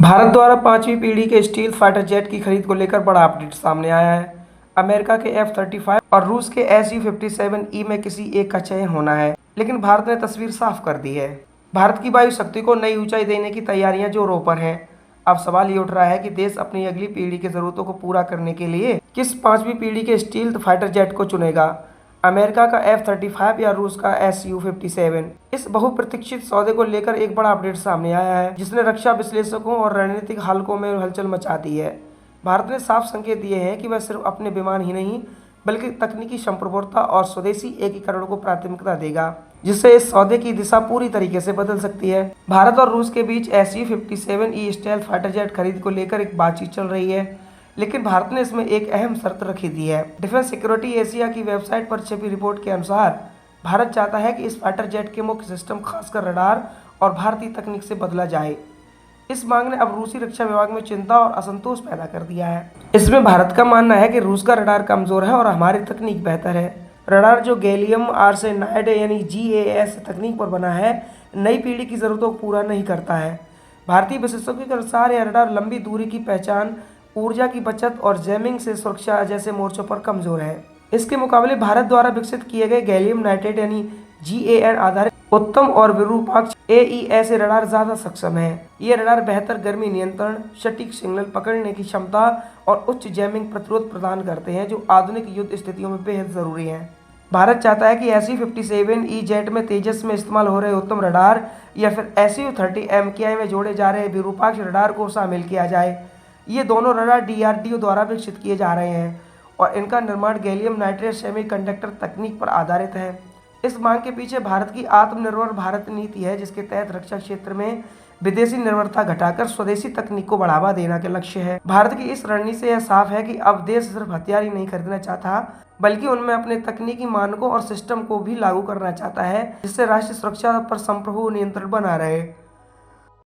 भारत द्वारा पांचवी पीढ़ी के स्टील्थ फाइटर जेट की खरीद को लेकर बड़ा अपडेट सामने आया है। अमेरिका के F-35 और रूस के Su-57E में किसी एक का चयन होना है, लेकिन भारत ने तस्वीर साफ कर दी है। भारत की वायु शक्ति को नई ऊंचाई देने की तैयारियां जोरों पर हैं। अब सवाल ये उठ रहा है कि देश अपनी अगली पीढ़ी की जरूरतों को पूरा करने के लिए किस पांचवी पीढ़ी के स्टील्थ फाइटर जेट को चुनेगा, अमेरिका का F-35 या रूस का Su-57। इस बहुप्रतीक्षित सौदे को लेकर एक बड़ा अपडेट सामने आया है, जिसने रक्षा विश्लेषकों और रणनीतिक हलकों में हलचल मचा दी है। भारत ने साफ संकेत दिए हैं कि वह सिर्फ अपने विमान ही नहीं बल्कि तकनीकी संप्रभुता और स्वदेशी एकीकरण को प्राथमिकता देगा, जिससे इस सौदे की दिशा पूरी तरीके से बदल सकती है। भारत और रूस के बीच Su-57E स्टेल्थ फाइटर जेट खरीद को लेकर एक बातचीत चल रही है, लेकिन भारत ने इसमें एक अहम शर्त रखी दी है। डिफेंस सिक्योरिटी एशिया की वेबसाइट पर छपी रिपोर्ट के अनुसार भारत चाहता है कि इस फाइटर जेट के मुख्य सिस्टम खासकर रडार और भारतीय तकनीक से बदला जाए। इस मांग ने अब रूसी रक्षा विभाग में चिंता और असंतोष पैदा कर दिया है। इसमें भारत का मानना है कि रूस का रडार कमजोर है और हमारी तकनीक बेहतर है। रडार जो गैलियम आर्सेनाइड यानी GAS तकनीक पर बना है, नई पीढ़ी की जरूरतों को पूरा नहीं करता है। भारतीय विशेषज्ञों के अनुसार यह रडार लंबी दूरी की पहचान, ऊर्जा की बचत और जैमिंग से सुरक्षा जैसे मोर्चों पर कमजोर है। इसके मुकाबले भारत द्वारा विकसित किए गए गैलियम नाइट्रेट यानी GAN आधारित उत्तम और विरूपाक्ष AES रडार ज्यादा सक्षम है। ये रडार बेहतर गर्मी नियंत्रण, सटीक सिग्नल पकड़ने की क्षमता और उच्च जैमिंग प्रतिरोध प्रदान करते हैं, जो आधुनिक युद्ध स्थितियों में बेहद जरूरी है। भारत चाहता है कि Su-57E जेट में तेजस में इस्तेमाल हो रहे उत्तम रडार या फिर Su-30 MKI में जोड़े जा रहे विरूपाक्ष रडार को शामिल किया जाए। ये दोनों रडार DRDO द्वारा विकसित किए जा रहे हैं और इनका निर्माण गैलियम नाइट्रेट सेमीकंडक्टर तकनीक पर आधारित है। इस मांग के पीछे भारत की आत्मनिर्भर भारत नीति है, जिसके तहत रक्षा क्षेत्र में विदेशी निर्भरता घटाकर स्वदेशी तकनीक को बढ़ावा देना के लक्ष्य है। भारत की इस रणनीति से यह साफ है कि अब देश सिर्फ हथियार ही नहीं खरीदना चाहता, बल्कि उनमें अपने तकनीकी मानकों और सिस्टम को भी लागू करना चाहता है, जिससे राष्ट्रीय सुरक्षा पर संप्रभु नियंत्रण बना रहे।